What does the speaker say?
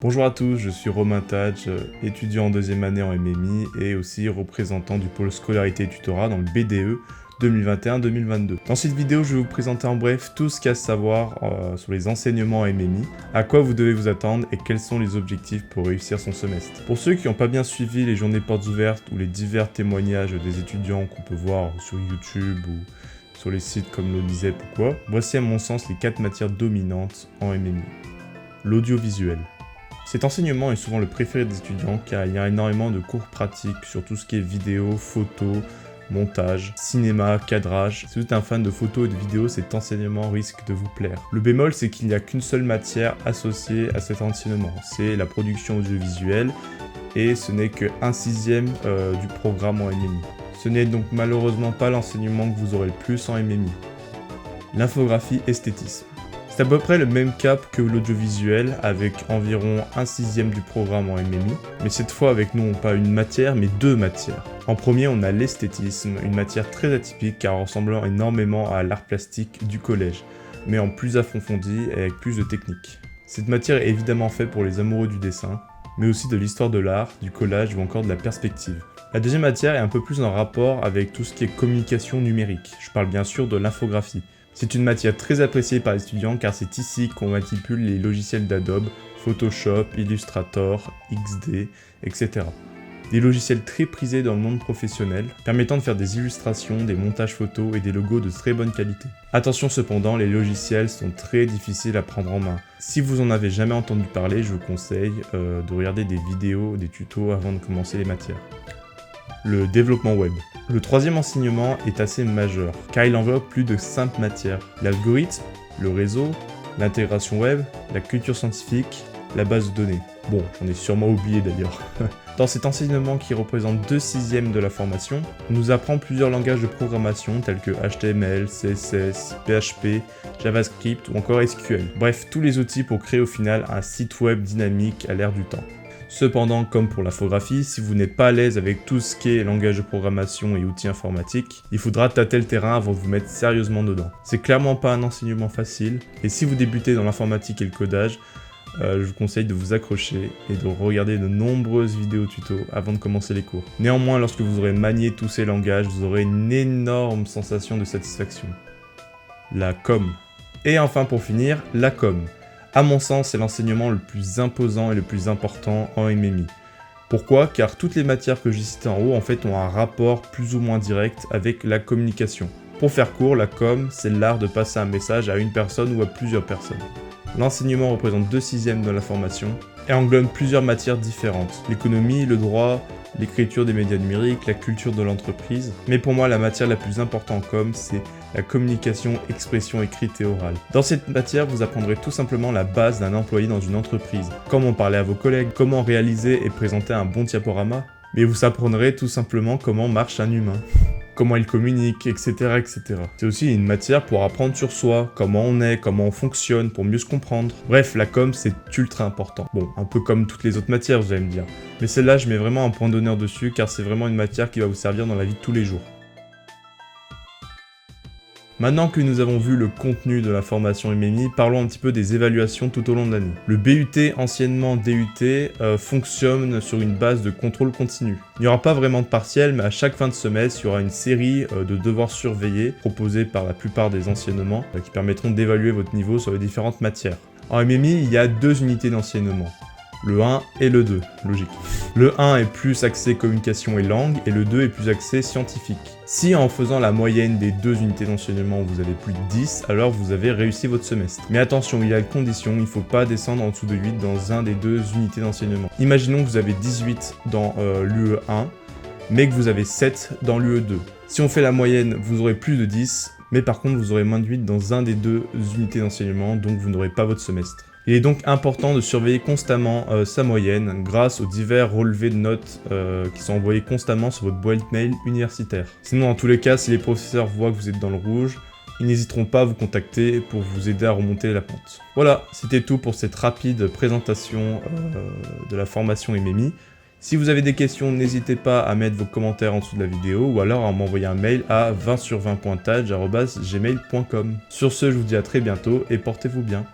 Bonjour à tous, je suis Romain Tadj, étudiant en deuxième année en MMI et aussi représentant du pôle scolarité et tutorat dans le BDE 2021-2022. Dans cette vidéo, je vais vous présenter en bref tout ce qu'il y a à savoir sur les enseignements en MMI, à quoi vous devez vous attendre et quels sont les objectifs pour réussir son semestre. Pour ceux qui n'ont pas bien suivi les journées portes ouvertes ou les divers témoignages des étudiants qu'on peut voir sur YouTube ou sur les sites comme l'Odisep ou quoi, voici à mon sens les 4 matières dominantes en MMI. L'audiovisuel. Cet enseignement est souvent le préféré des étudiants car il y a énormément de cours pratiques sur tout ce qui est vidéo, photo, montage, cinéma, cadrage. Si vous êtes un fan de photos et de vidéos, cet enseignement risque de vous plaire. Le bémol, c'est qu'il n'y a qu'une seule matière associée à cet enseignement, c'est la production audiovisuelle et ce n'est que 1/6 du programme en MMI. Ce n'est donc malheureusement pas l'enseignement que vous aurez le plus en MMI. L'infographie esthétisme. C'est à peu près le même cap que l'audiovisuel, avec environ 1/6 du programme en MMI, mais cette fois avec non pas une matière, mais 2 matières. En premier, on a l'esthétisme, une matière très atypique car ressemblant énormément à l'art plastique du collège, mais en plus approfondi et avec plus de technique. Cette matière est évidemment faite pour les amoureux du dessin, mais aussi de l'histoire de l'art, du collage ou encore de la perspective. La deuxième matière est un peu plus en rapport avec tout ce qui est communication numérique. Je parle bien sûr de l'infographie. C'est une matière très appréciée par les étudiants car c'est ici qu'on manipule les logiciels d'Adobe, Photoshop, Illustrator, XD, etc. Des logiciels très prisés dans le monde professionnel, permettant de faire des illustrations, des montages photos et des logos de très bonne qualité. Attention cependant, les logiciels sont très difficiles à prendre en main. Si vous en avez jamais entendu parler, je vous conseille de regarder des vidéos, des tutos avant de commencer les matières. Le développement web. Le troisième enseignement est assez majeur, car il enveloppe plus de 5 matières. L'algorithme, le réseau, l'intégration web, la culture scientifique, la base de données. Bon, j'en ai sûrement oublié d'ailleurs. Dans cet enseignement qui représente 2/6 de la formation, on nous apprend plusieurs langages de programmation tels que HTML, CSS, PHP, JavaScript ou encore SQL. Bref, tous les outils pour créer au final un site web dynamique à l'ère du temps. Cependant, comme pour l'infographie, si vous n'êtes pas à l'aise avec tout ce qui est langage de programmation et outils informatiques, il faudra tâter le terrain avant de vous mettre sérieusement dedans. C'est clairement pas un enseignement facile, et si vous débutez dans l'informatique et le codage, je vous conseille de vous accrocher et de regarder de nombreuses vidéos tutos avant de commencer les cours. Néanmoins, lorsque vous aurez manié tous ces langages, vous aurez une énorme sensation de satisfaction. La com. Et enfin pour finir, la com. À mon sens, c'est l'enseignement le plus imposant et le plus important en MMI. Pourquoi ? Car toutes les matières que j'ai citées en haut en fait ont un rapport plus ou moins direct avec la communication. Pour faire court, la com, c'est l'art de passer un message à une personne ou à plusieurs personnes. L'enseignement représente 2/6 de la formation et englobe plusieurs matières différentes. L'économie, le droit, l'écriture des médias numériques, la culture de l'entreprise. Mais pour moi, la matière la plus importante en com, c'est la communication, expression écrite et orale. Dans cette matière, vous apprendrez tout simplement la base d'un employé dans une entreprise. Comment parler à vos collègues, comment réaliser et présenter un bon diaporama. Mais vous apprendrez tout simplement comment marche un humain. Comment il communique, etc., etc. C'est aussi une matière pour apprendre sur soi, comment on est, comment on fonctionne, pour mieux se comprendre. Bref, la com, c'est ultra important. Bon, un peu comme toutes les autres matières, vous allez me dire. Mais celle-là, je mets vraiment un point d'honneur dessus, car c'est vraiment une matière qui va vous servir dans la vie de tous les jours. Maintenant que nous avons vu le contenu de la formation MMI, parlons un petit peu des évaluations tout au long de l'année. Le BUT, anciennement DUT, fonctionne sur une base de contrôle continu. Il n'y aura pas vraiment de partiel, mais à chaque fin de semestre, il y aura une série de devoirs surveillés proposés par la plupart des enseignements qui permettront d'évaluer votre niveau sur les différentes matières. En MMI, il y a 2 unités d'enseignement. Le 1 et le 2, logique. Le 1 est plus axé communication et langue, et le 2 est plus axé scientifique. Si en faisant la moyenne des 2 unités d'enseignement vous avez plus de 10, alors vous avez réussi votre semestre. Mais attention, il y a une condition, il ne faut pas descendre en dessous de 8 dans un des 2 unités d'enseignement. Imaginons que vous avez 18 dans l'UE1, mais que vous avez 7 dans l'UE2. Si on fait la moyenne, vous aurez plus de 10, mais par contre vous aurez moins de 8 dans un des 2 unités d'enseignement, donc vous n'aurez pas votre semestre. Il est donc important de surveiller constamment sa moyenne grâce aux divers relevés de notes qui sont envoyés constamment sur votre boîte mail universitaire. Sinon, dans tous les cas, si les professeurs voient que vous êtes dans le rouge, ils n'hésiteront pas à vous contacter pour vous aider à remonter la pente. Voilà, c'était tout pour cette rapide présentation de la formation MMI. Si vous avez des questions, n'hésitez pas à mettre vos commentaires en dessous de la vidéo ou alors à m'envoyer un mail à 20sur20.tadj@gmail.com. Sur ce, je vous dis à très bientôt et portez-vous bien.